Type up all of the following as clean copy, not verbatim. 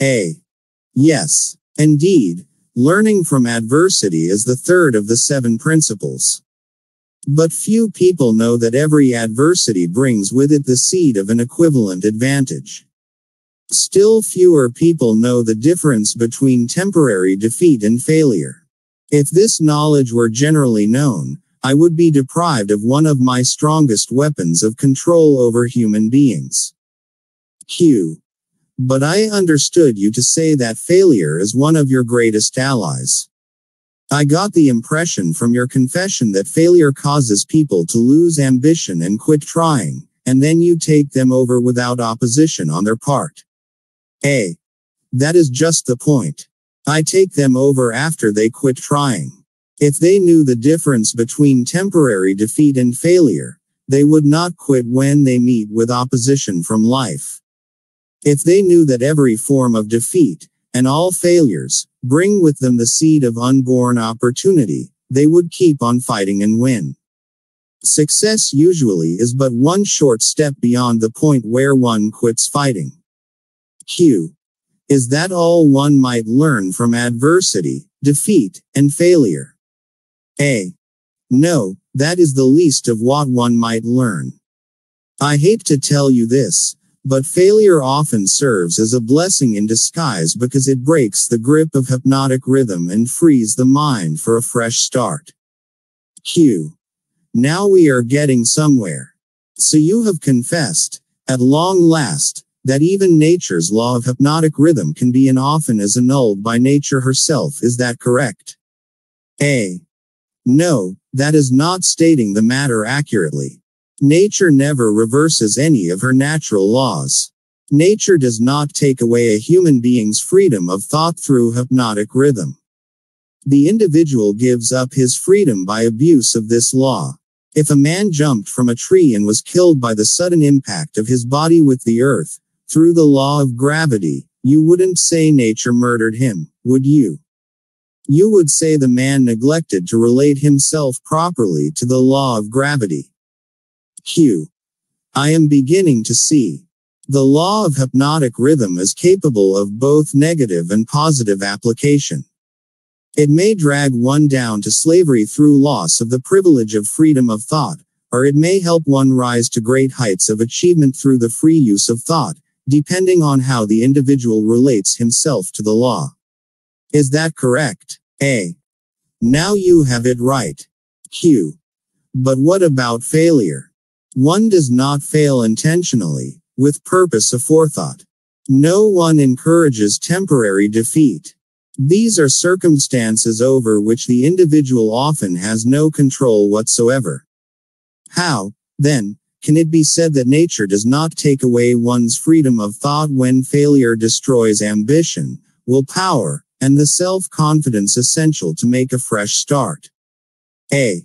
A. Yes, indeed, learning from adversity is the third of the 7 principles. But few people know that every adversity brings with it the seed of an equivalent advantage. Still fewer people know the difference between temporary defeat and failure. If this knowledge were generally known, I would be deprived of one of my strongest weapons of control over human beings. Q. But I understood you to say that failure is one of your greatest allies. I got the impression from your confession that failure causes people to lose ambition and quit trying, and then you take them over without opposition on their part. A. That is just the point. I take them over after they quit trying. If they knew the difference between temporary defeat and failure, they would not quit when they meet with opposition from life. If they knew that every form of defeat, and all failures, bring with them the seed of unborn opportunity, they would keep on fighting and win. Success usually is but one short step beyond the point where one quits fighting. Q. Is that all one might learn from adversity, defeat, and failure? A. No, that is the least of what one might learn. I hate to tell you this, but failure often serves as a blessing in disguise because it breaks the grip of hypnotic rhythm and frees the mind for a fresh start. Q. Now we are getting somewhere. So you have confessed, at long last, that even nature's law of hypnotic rhythm can be and often is annulled by nature herself. Is that correct? A. No, that is not stating the matter accurately. Nature never reverses any of her natural laws. Nature does not take away a human being's freedom of thought through hypnotic rhythm. The individual gives up his freedom by abuse of this law. If a man jumped from a tree and was killed by the sudden impact of his body with the earth, through the law of gravity, you wouldn't say nature murdered him, would you? You would say the man neglected to relate himself properly to the law of gravity. Q. I am beginning to see. The law of hypnotic rhythm is capable of both negative and positive application. It may drag one down to slavery through loss of the privilege of freedom of thought, or it may help one rise to great heights of achievement through the free use of thought, depending on how the individual relates himself to the law. Is that correct? A. Now you have it right. Q. But what about failure? One does not fail intentionally, with purpose aforethought. No one encourages temporary defeat. These are circumstances over which the individual often has no control whatsoever. How, then, can it be said that nature does not take away one's freedom of thought when failure destroys ambition, willpower, and the self-confidence essential to make a fresh start? A.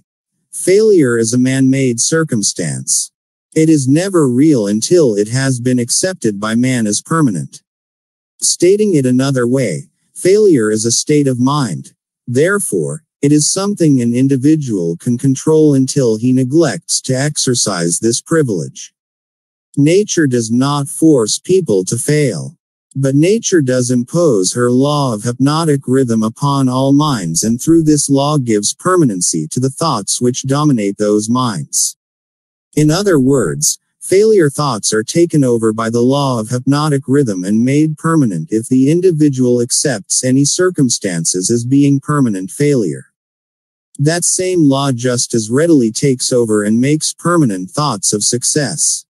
Failure is a man-made circumstance. It is never real until it has been accepted by man as permanent. Stating it another way, failure is a state of mind. Therefore, it is something an individual can control until he neglects to exercise this privilege. Nature does not force people to fail. But nature does impose her law of hypnotic rhythm upon all minds, and through this law gives permanency to the thoughts which dominate those minds. In other words, failure thoughts are taken over by the law of hypnotic rhythm and made permanent if the individual accepts any circumstances as being permanent failure. That same law just as readily takes over and makes permanent thoughts of success.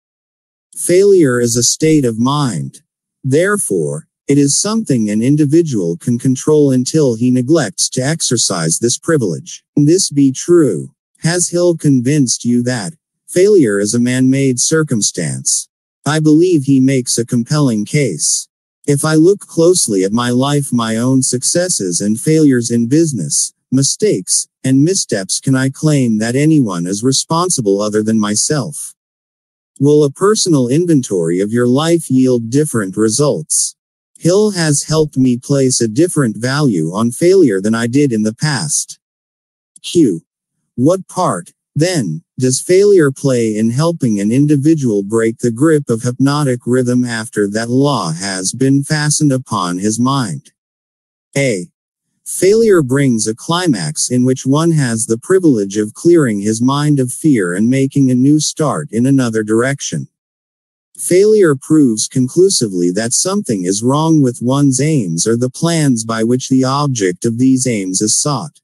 Failure is a state of mind. Therefore, it is something an individual can control until he neglects to exercise this privilege. Can this be true? Has Hill convinced you that failure is a man-made circumstance? I believe he makes a compelling case. If I look closely at my life, my own successes and failures in business, mistakes, and missteps, can I claim that anyone is responsible other than myself? Will a personal inventory of your life yield different results? Hill has helped me place a different value on failure than I did in the past. Q. What part, then, does failure play in helping an individual break the grip of hypnotic rhythm after that law has been fastened upon his mind? A. Failure brings a climax in which one has the privilege of clearing his mind of fear and making a new start in another direction. Failure proves conclusively that something is wrong with one's aims or the plans by which the object of these aims is sought.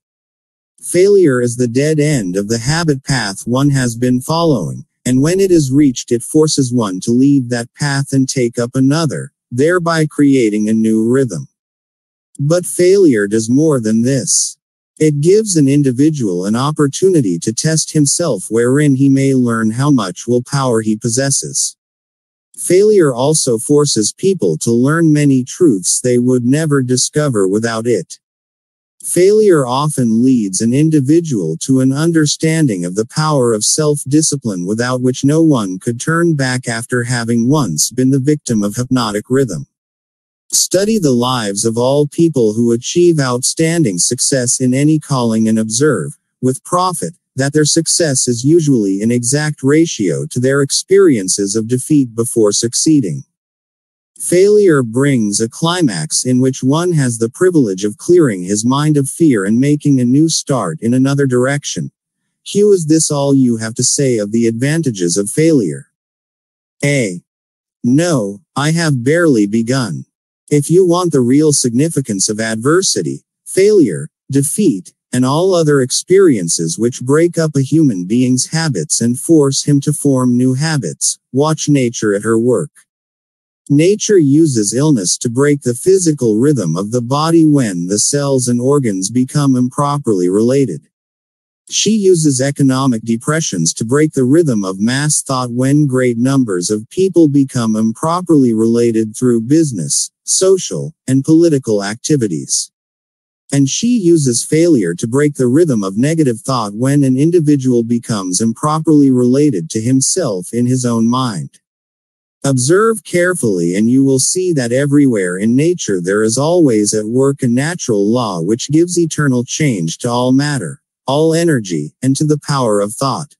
Failure is the dead end of the habit path one has been following, and when it is reached it forces one to leave that path and take up another, thereby creating a new rhythm. But failure does more than this. It gives an individual an opportunity to test himself wherein he may learn how much willpower he possesses. Failure also forces people to learn many truths they would never discover without it. Failure often leads an individual to an understanding of the power of self-discipline without which no one could turn back after having once been the victim of hypnotic rhythm. Study the lives of all people who achieve outstanding success in any calling and observe, with profit, that their success is usually in exact ratio to their experiences of defeat before succeeding. Failure brings a climax in which one has the privilege of clearing his mind of fear and making a new start in another direction. Hugh, is this all you have to say of the advantages of failure? A. No, I have barely begun. If you want the real significance of adversity, failure, defeat, and all other experiences which break up a human being's habits and force him to form new habits, watch nature at her work. Nature uses illness to break the physical rhythm of the body when the cells and organs become improperly related. She uses economic depressions to break the rhythm of mass thought when great numbers of people become improperly related through business, social, and political activities. And she uses failure to break the rhythm of negative thought when an individual becomes improperly related to himself in his own mind. Observe carefully and you will see that everywhere in nature there is always at work a natural law which gives eternal change to all matter, all energy, and to the power of thought.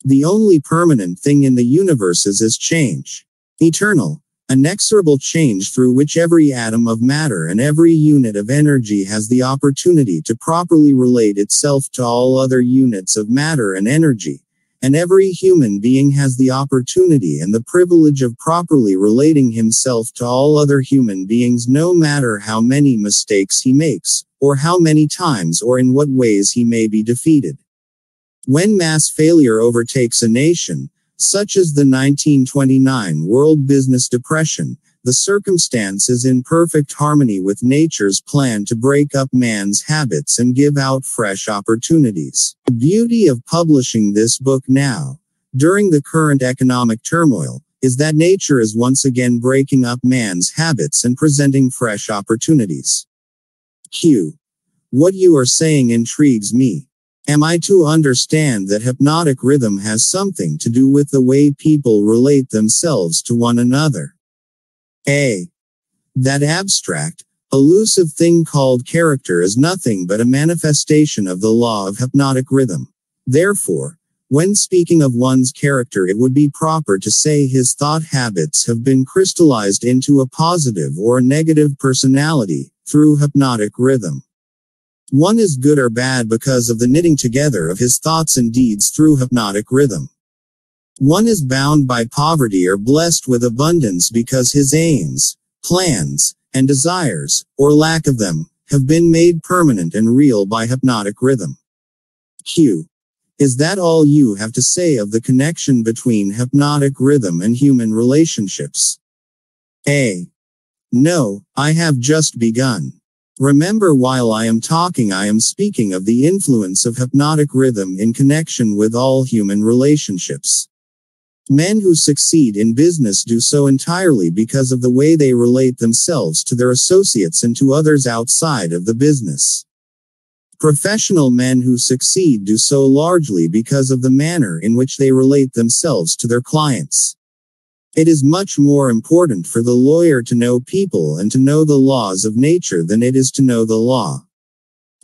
The only permanent thing in the universe is change. Eternal, inexorable change through which every atom of matter and every unit of energy has the opportunity to properly relate itself to all other units of matter and energy, and every human being has the opportunity and the privilege of properly relating himself to all other human beings no matter how many mistakes he makes, or how many times or in what ways he may be defeated. When mass failure overtakes a nation, such as the 1929 World Business Depression, the circumstance is in perfect harmony with nature's plan to break up man's habits and give out fresh opportunities. The beauty of publishing this book now, during the current economic turmoil, is that nature is once again breaking up man's habits and presenting fresh opportunities. Q. What you are saying intrigues me. Am I to understand that hypnotic rhythm has something to do with the way people relate themselves to one another? A. That abstract, elusive thing called character is nothing but a manifestation of the law of hypnotic rhythm. Therefore, when speaking of one's character it would be proper to say his thought habits have been crystallized into a positive or negative personality, through hypnotic rhythm. One is good or bad because of the knitting together of his thoughts and deeds through hypnotic rhythm. One is bound by poverty or blessed with abundance because his aims, plans, and desires, or lack of them, have been made permanent and real by hypnotic rhythm. Q. Is that all you have to say of the connection between hypnotic rhythm and human relationships? A. No, I have just begun. Remember, while I am talking I am speaking of the influence of hypnotic rhythm in connection with all human relationships. Men who succeed in business do so entirely because of the way they relate themselves to their associates and to others outside of the business. Professional men who succeed do so largely because of the manner in which they relate themselves to their clients. It is much more important for the lawyer to know people and to know the laws of nature than it is to know the law.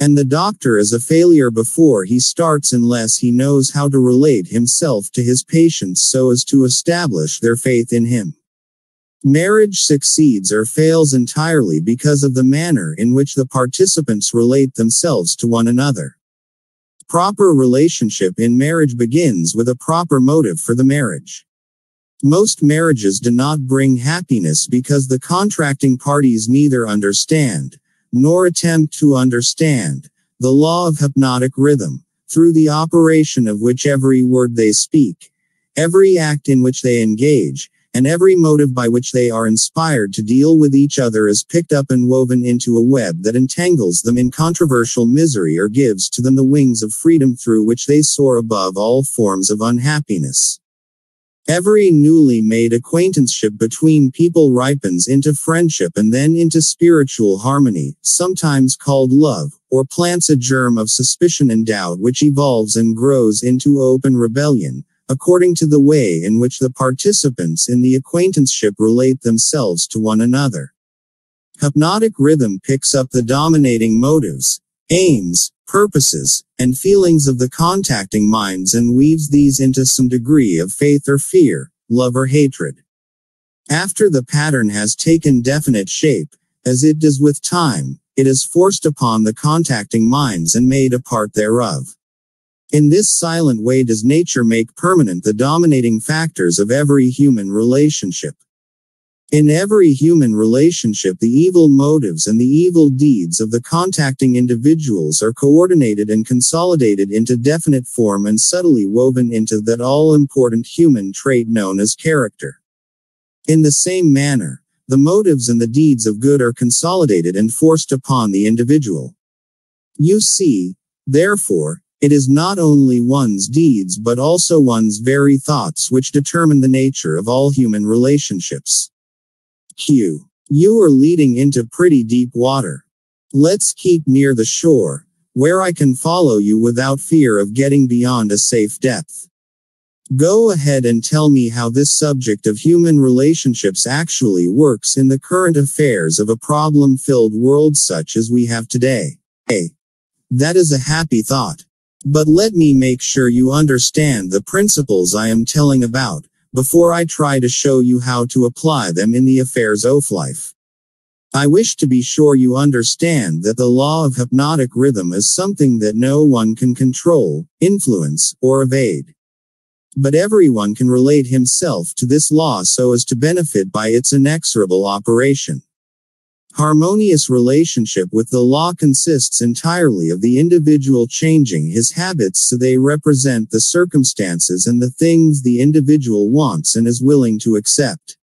And the doctor is a failure before he starts unless he knows how to relate himself to his patients so as to establish their faith in him. Marriage succeeds or fails entirely because of the manner in which the participants relate themselves to one another. Proper relationship in marriage begins with a proper motive for the marriage. Most marriages do not bring happiness because the contracting parties neither understand, nor attempt to understand, the law of hypnotic rhythm, through the operation of which every word they speak, every act in which they engage, and every motive by which they are inspired to deal with each other is picked up and woven into a web that entangles them in controversial misery or gives to them the wings of freedom through which they soar above all forms of unhappiness. Every newly made acquaintanceship between people ripens into friendship and then into spiritual harmony, sometimes called love, or plants a germ of suspicion and doubt which evolves and grows into open rebellion, according to the way in which the participants in the acquaintanceship relate themselves to one another. Hypnotic rhythm picks up the dominating motives, aims, purposes, and feelings of the contacting minds and weaves these into some degree of faith or fear, love or hatred. After the pattern has taken definite shape, as it does with time, it is forced upon the contacting minds and made a part thereof. In this silent way does nature make permanent the dominating factors of every human relationship. In every human relationship the evil motives and the evil deeds of the contacting individuals are coordinated and consolidated into definite form and subtly woven into that all-important human trait known as character. In the same manner, the motives and the deeds of good are consolidated and forced upon the individual. You see, therefore, it is not only one's deeds but also one's very thoughts which determine the nature of all human relationships. Q. You are leading into pretty deep water. Let's keep near the shore, where I can follow you without fear of getting beyond a safe depth. Go ahead and tell me how this subject of human relationships actually works in the current affairs of a problem-filled world such as we have today. Hey, that is a happy thought. But let me make sure you understand the principles I am telling about, before I try to show you how to apply them in the affairs of life. I wish to be sure you understand that the law of hypnotic rhythm is something that no one can control, influence, or evade. But everyone can relate himself to this law so as to benefit by its inexorable operation. Harmonious relationship with the law consists entirely of the individual changing his habits so they represent the circumstances and the things the individual wants and is willing to accept.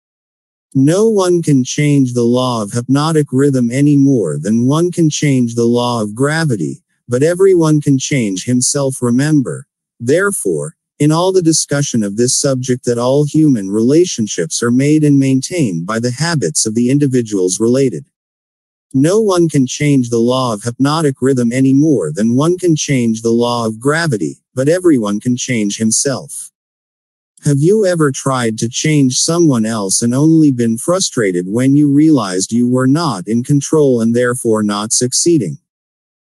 No one can change the law of hypnotic rhythm any more than one can change the law of gravity, but everyone can change himself. Remember, therefore, in all the discussion of this subject that all human relationships are made and maintained by the habits of the individuals related. No one can change the law of hypnotic rhythm any more than one can change the law of gravity, but everyone can change himself. Have you ever tried to change someone else and only been frustrated when you realized you were not in control and therefore not succeeding?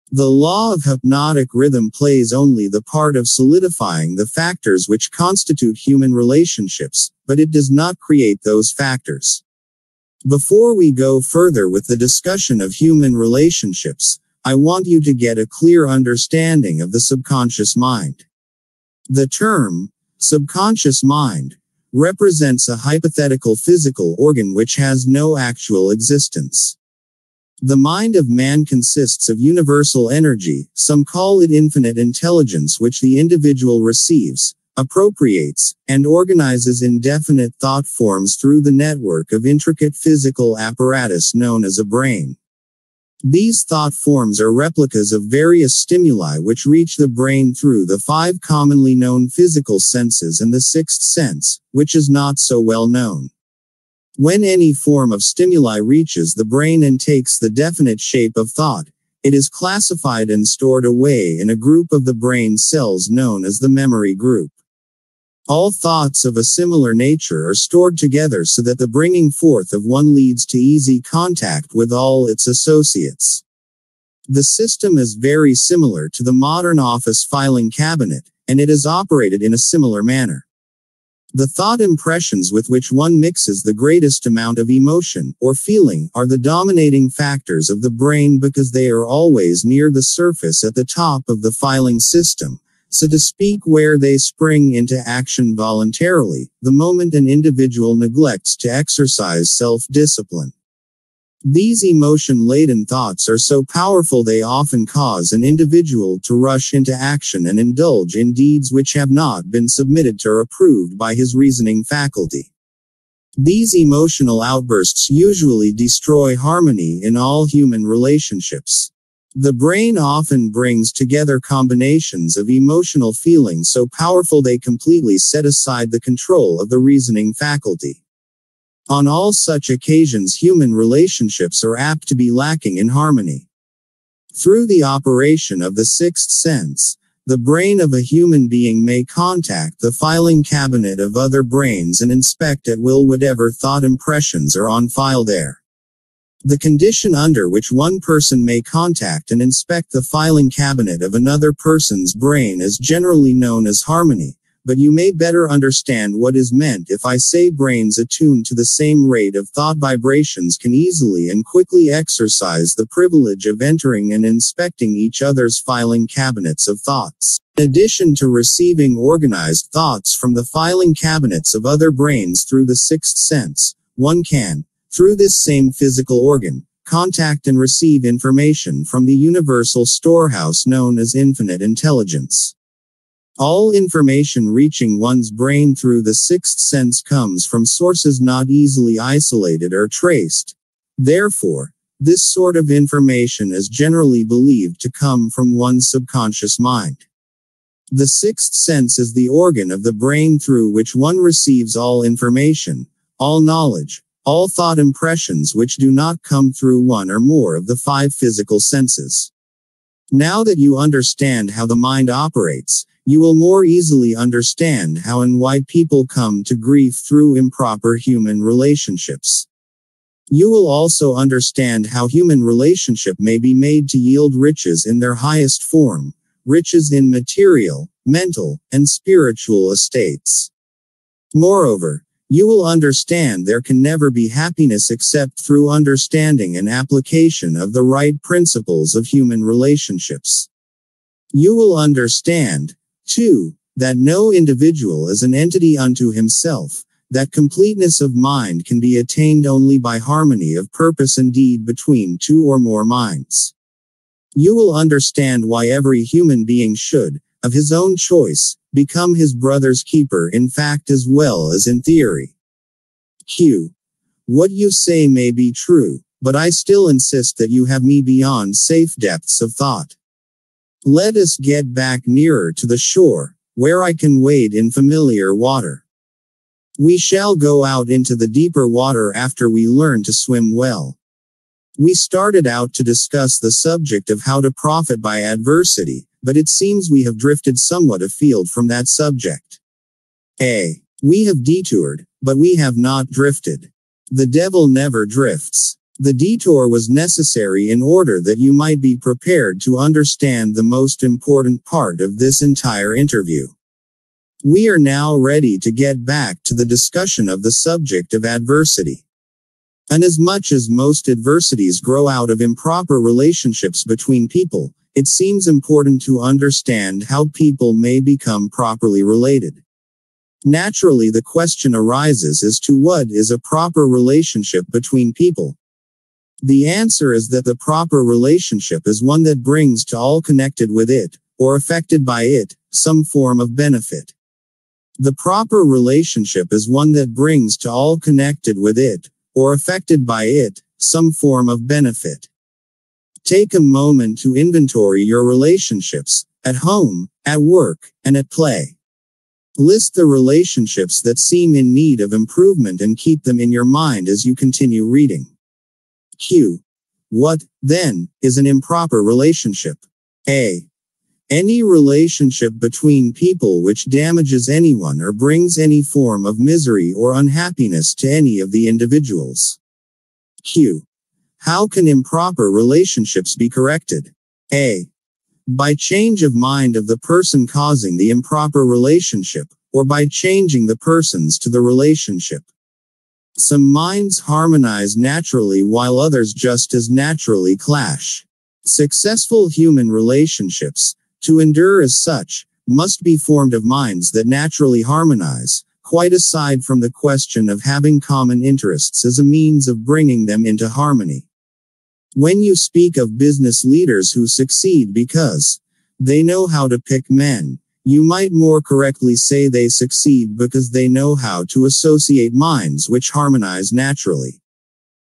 The law of hypnotic rhythm plays only the part of solidifying the factors which constitute human relationships, but it does not create those factors. Before we go further with the discussion of human relationships, I want you to get a clear understanding of the subconscious mind. The term, subconscious mind, represents a hypothetical physical organ which has no actual existence. The mind of man consists of universal energy, some call it infinite intelligence, which the individual receives, appropriates, and organizes in definite thought forms through the network of intricate physical apparatus known as a brain. These thought forms are replicas of various stimuli which reach the brain through the 5 commonly known physical senses and the 6th sense, which is not so well known. When any form of stimuli reaches the brain and takes the definite shape of thought, it is classified and stored away in a group of the brain cells known as the memory group. All thoughts of a similar nature are stored together so that the bringing forth of one leads to easy contact with all its associates. The system is very similar to the modern office filing cabinet, and it is operated in a similar manner. The thought impressions with which one mixes the greatest amount of emotion or feeling are the dominating factors of the brain because they are always near the surface at the top of the filing system, so to speak, where they spring into action voluntarily, the moment an individual neglects to exercise self-discipline. These emotion-laden thoughts are so powerful they often cause an individual to rush into action and indulge in deeds which have not been submitted to or approved by his reasoning faculty. These emotional outbursts usually destroy harmony in all human relationships. The brain often brings together combinations of emotional feelings so powerful they completely set aside the control of the reasoning faculty. On all such occasions, human relationships are apt to be lacking in harmony. Through the operation of the sixth sense, the brain of a human being may contact the filing cabinet of other brains and inspect at will whatever thought impressions are on file there. The condition under which one person may contact and inspect the filing cabinet of another person's brain is generally known as harmony, but you may better understand what is meant if I say brains attuned to the same rate of thought vibrations can easily and quickly exercise the privilege of entering and inspecting each other's filing cabinets of thoughts. In addition to receiving organized thoughts from the filing cabinets of other brains through the sixth sense, one can, through this same physical organ, contact and receive information from the universal storehouse known as infinite intelligence. All information reaching one's brain through the sixth sense comes from sources not easily isolated or traced. Therefore, this sort of information is generally believed to come from one's subconscious mind. The sixth sense is the organ of the brain through which one receives all information, all knowledge, all thought impressions which do not come through one or more of the five physical senses. Now that you understand how the mind operates, you will more easily understand how and why people come to grief through improper human relationships. You will also understand how human relationship may be made to yield riches in their highest form, riches in material, mental, and spiritual estates. Moreover, you will understand there can never be happiness except through understanding and application of the right principles of human relationships. You will understand, too, that no individual is an entity unto himself, that completeness of mind can be attained only by harmony of purpose and deed between two or more minds. You will understand why every human being should, of his own choice, become his brother's keeper in fact as well as in theory. Q. What you say may be true, but I still insist that you have me beyond safe depths of thought. Let us get back nearer to the shore, where I can wade in familiar water. We shall go out into the deeper water after we learn to swim well. We started out to discuss the subject of how to profit by adversity, but it seems we have drifted somewhat afield from that subject. A. We have detoured, but we have not drifted. The devil never drifts. The detour was necessary in order that you might be prepared to understand the most important part of this entire interview. We are now ready to get back to the discussion of the subject of adversity. Inasmuch as most adversities grow out of improper relationships between people, it seems important to understand how people may become properly related. Naturally, the question arises as to what is a proper relationship between people. The answer is that the proper relationship is one that brings to all connected with it, or affected by it, some form of benefit. The proper relationship is one that brings to all connected with it, or affected by it, some form of benefit. Take a moment to inventory your relationships, at home, at work, and at play. List the relationships that seem in need of improvement and keep them in your mind as you continue reading. Q. What, then, is an improper relationship? A. Any relationship between people which damages anyone or brings any form of misery or unhappiness to any of the individuals. Q. How can improper relationships be corrected? A. By change of mind of the person causing the improper relationship, or by changing the persons to the relationship. Some minds harmonize naturally while others just as naturally clash. Successful human relationships, to endure as such, must be formed of minds that naturally harmonize, quite aside from the question of having common interests as a means of bringing them into harmony. When you speak of business leaders who succeed because they know how to pick men, you might more correctly say they succeed because they know how to associate minds which harmonize naturally.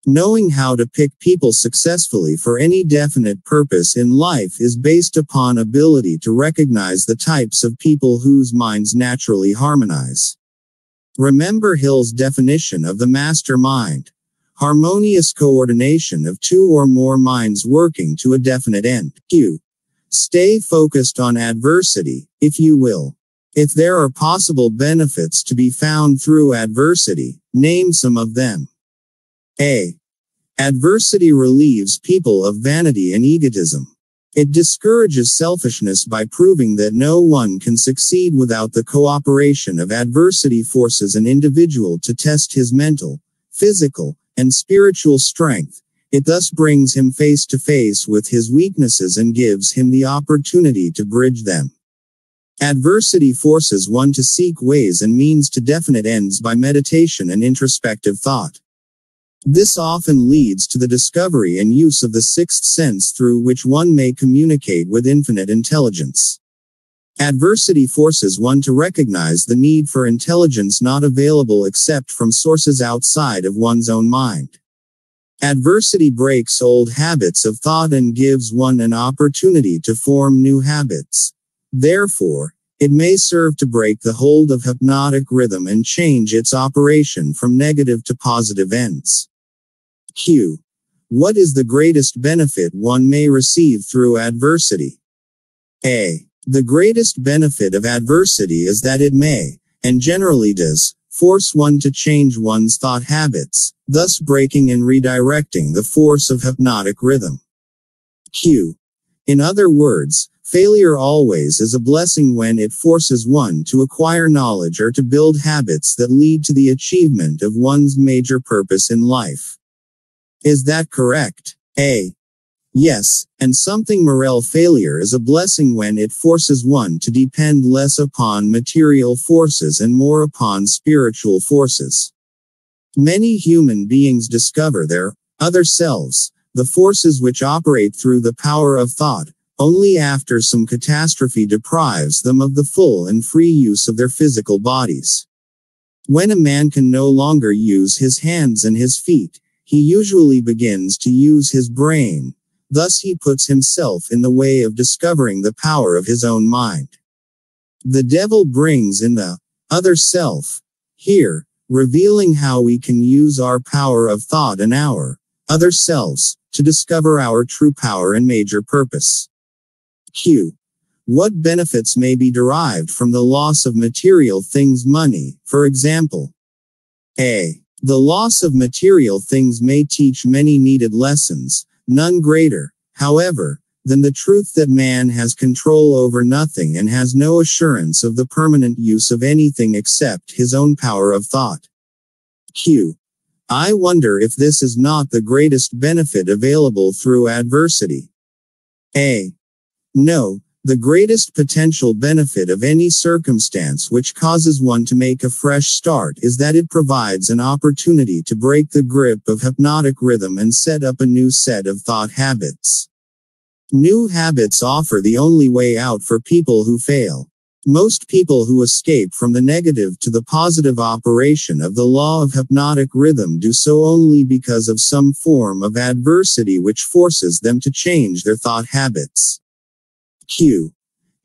Knowing how to pick people successfully for any definite purpose in life is based upon ability to recognize the types of people whose minds naturally harmonize. Remember Hill's definition of the master mind. Harmonious coordination of two or more minds working to a definite end. Q. Stay focused on adversity, if you will. If there are possible benefits to be found through adversity, name some of them. A. Adversity relieves people of vanity and egotism. It discourages selfishness by proving that no one can succeed without the cooperation of adversity. Forces an individual to test his mental, physical, and spiritual strength. It thus brings him face to face with his weaknesses and gives him the opportunity to bridge them. Adversity forces one to seek ways and means to definite ends by meditation and introspective thought. This often leads to the discovery and use of the sixth sense through which one may communicate with infinite intelligence. Adversity forces one to recognize the need for intelligence not available except from sources outside of one's own mind. Adversity breaks old habits of thought and gives one an opportunity to form new habits. Therefore, it may serve to break the hold of hypnotic rhythm and change its operation from negative to positive ends. Q. What is the greatest benefit one may receive through adversity? A. The greatest benefit of adversity is that it may, and generally does, force one to change one's thought habits, thus breaking and redirecting the force of hypnotic rhythm. Q. In other words, failure always is a blessing when it forces one to acquire knowledge or to build habits that lead to the achievement of one's major purpose in life. Is that correct? A. Yes, and something morel failure is a blessing when it forces one to depend less upon material forces and more upon spiritual forces. Many human beings discover their other selves, the forces which operate through the power of thought, only after some catastrophe deprives them of the full and free use of their physical bodies. When a man can no longer use his hands and his feet, he usually begins to use his brain. Thus he puts himself in the way of discovering the power of his own mind. The devil brings in the other self, here, revealing how we can use our power of thought and our other selves to discover our true power and major purpose. Q. What benefits may be derived from the loss of material things, money, for example? A. The loss of material things may teach many needed lessons. None greater, however, than the truth that man has control over nothing and has no assurance of the permanent use of anything except his own power of thought. Q. I wonder if this is not the greatest benefit available through adversity. A. No, the greatest potential benefit of any circumstance which causes one to make a fresh start is that it provides an opportunity to break the grip of hypnotic rhythm and set up a new set of thought habits. New habits offer the only way out for people who fail. Most people who escape from the negative to the positive operation of the law of hypnotic rhythm do so only because of some form of adversity which forces them to change their thought habits. Q.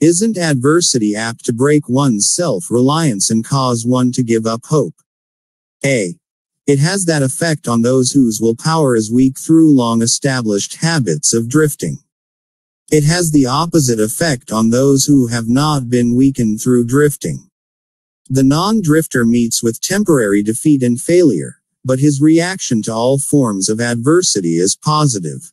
Isn't adversity apt to break one's self-reliance and cause one to give up hope? A. It has that effect on those whose willpower is weak through long-established habits of drifting. It has the opposite effect on those who have not been weakened through drifting. The non-drifter meets with temporary defeat and failure, but his reaction to all forms of adversity is positive.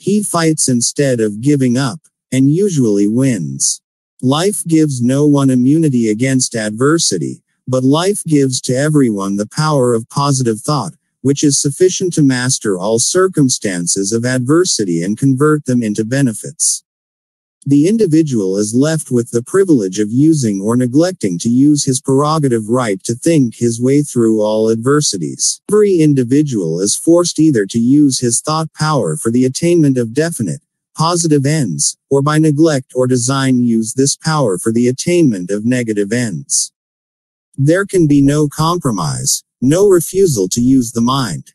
He fights instead of giving up, and usually wins. Life gives no one immunity against adversity, but life gives to everyone the power of positive thought, which is sufficient to master all circumstances of adversity and convert them into benefits. The individual is left with the privilege of using or neglecting to use his prerogative right to think his way through all adversities. Every individual is forced either to use his thought power for the attainment of definite, positive ends, or by neglect or design use this power for the attainment of negative ends. There can be no compromise, no refusal to use the mind.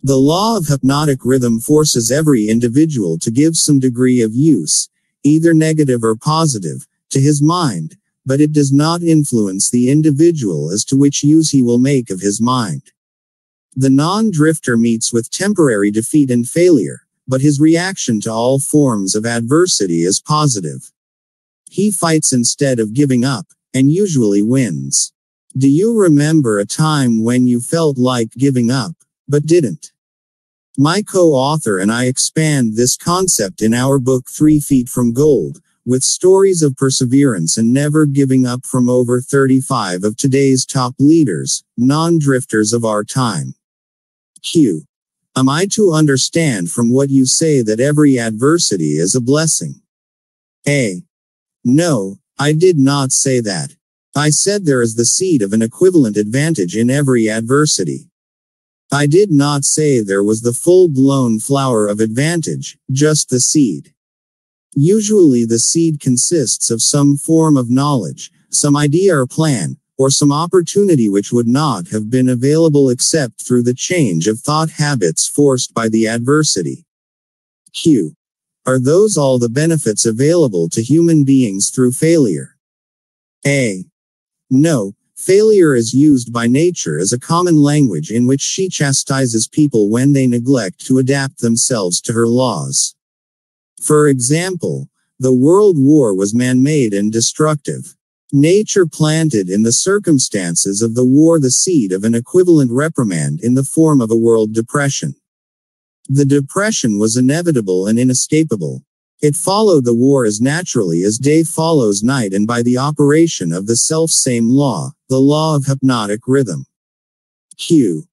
The law of hypnotic rhythm forces every individual to give some degree of use, either negative or positive, to his mind, but it does not influence the individual as to which use he will make of his mind. The non-drifter meets with temporary defeat and failure, but his reaction to all forms of adversity is positive. He fights instead of giving up, and usually wins. Do you remember a time when you felt like giving up, but didn't? My co-author and I expand this concept in our book 3 Feet from Gold, with stories of perseverance and never giving up from over 35 of today's top leaders, non-drifters of our time. Q. Am I to understand from what you say that every adversity is a blessing? A. No, I did not say that. I said there is the seed of an equivalent advantage in every adversity. I did not say there was the full-blown flower of advantage, just the seed. Usually the seed consists of some form of knowledge, some idea or plan, or some opportunity which would not have been available except through the change of thought habits forced by the adversity. Q. Are those all the benefits available to human beings through failure? A. No. Failure is used by nature as a common language in which she chastises people when they neglect to adapt themselves to her laws. For example, the World War was man-made and destructive. Nature planted in the circumstances of the war the seed of an equivalent reprimand in the form of a world depression. The depression was inevitable and inescapable. It followed the war as naturally as day follows night and by the operation of the self-same law, the law of hypnotic rhythm. Q.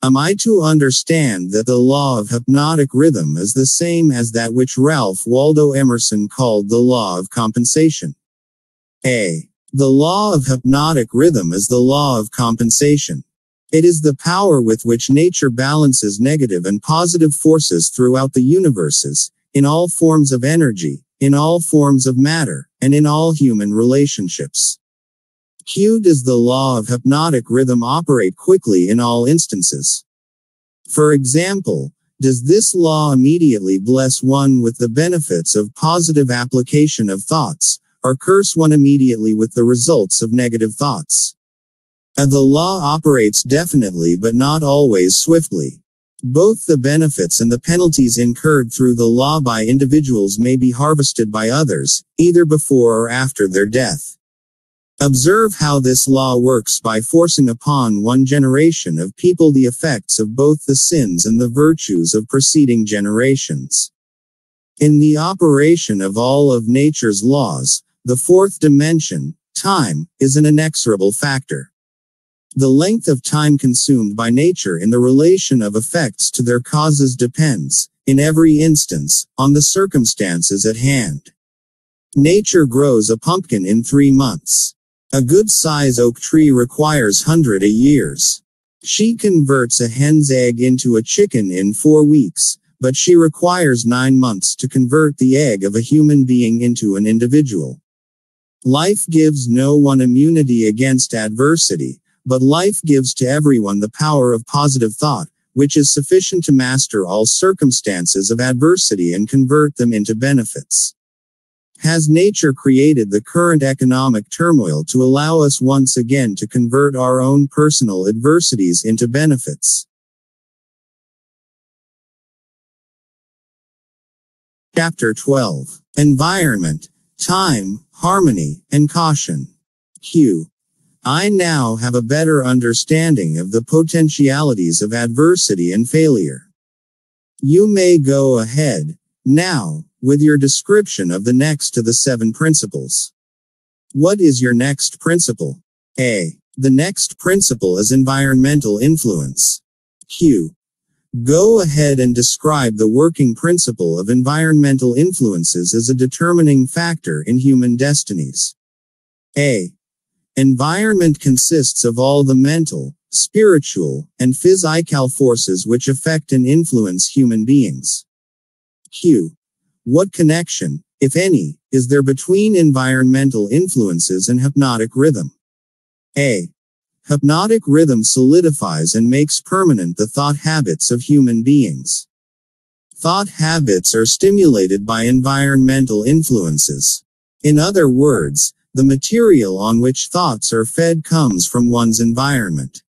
Am I to understand that the law of hypnotic rhythm is the same as that which Ralph Waldo Emerson called the law of compensation? A. The law of hypnotic rhythm is the law of compensation. It is the power with which nature balances negative and positive forces throughout the universes, in all forms of energy, in all forms of matter, and in all human relationships. Q. Does the law of hypnotic rhythm operate quickly in all instances? For example, does this law immediately bless one with the benefits of positive application of thoughts, or curse one immediately with the results of negative thoughts? The law operates definitely but not always swiftly. Both the benefits and the penalties incurred through the law by individuals may be harvested by others, either before or after their death. Observe how this law works by forcing upon one generation of people the effects of both the sins and the virtues of preceding generations. In the operation of all of nature's laws, the fourth dimension, time, is an inexorable factor. The length of time consumed by nature in the relation of effects to their causes depends, in every instance, on the circumstances at hand. Nature grows a pumpkin in 3 months. A good-size oak tree requires 100 years. She converts a hen's egg into a chicken in 4 weeks, but she requires 9 months to convert the egg of a human being into an individual. Life gives no one immunity against adversity, but life gives to everyone the power of positive thought, which is sufficient to master all circumstances of adversity and convert them into benefits. Has nature created the current economic turmoil to allow us once again to convert our own personal adversities into benefits? Chapter 12. Environment, Time, Harmony, and Caution. Q. I now have a better understanding of the potentialities of adversity and failure. You may go ahead, Now, with your description of the next to the 7 principles. What is your next principle? A. The next principle is environmental influence. Q. Go ahead and describe the working principle of environmental influences as a determining factor in human destinies. A. Environment consists of all the mental, spiritual, and physical forces which affect and influence human beings. Q. What connection, if any, is there between environmental influences and hypnotic rhythm? A. Hypnotic rhythm solidifies and makes permanent the thought habits of human beings. Thought habits are stimulated by environmental influences. In other words, the material on which thoughts are fed comes from one's environment.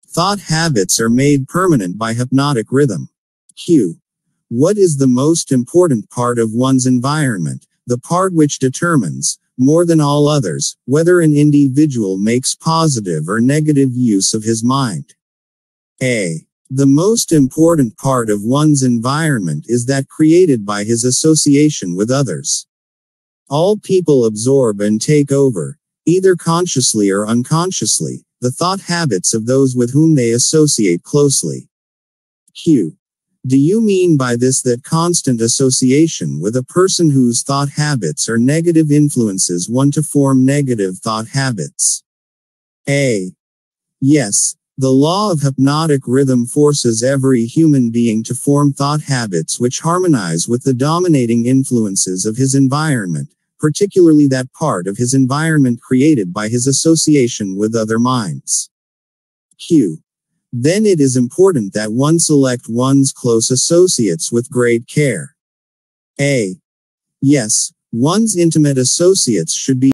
Thought habits are made permanent by hypnotic rhythm. Q. What is the most important part of one's environment, the part which determines, more than all others, whether an individual makes positive or negative use of his mind? A. The most important part of one's environment is that created by his association with others. All people absorb and take over, either consciously or unconsciously, the thought habits of those with whom they associate closely. Q. Do you mean by this that constant association with a person whose thought habits are negative influences one to form negative thought habits? A. Yes, the law of hypnotic rhythm forces every human being to form thought habits which harmonize with the dominating influences of his environment, particularly that part of his environment created by his association with other minds. Q. Then it is important that one select one's close associates with great care. A. Yes, one's intimate associates should be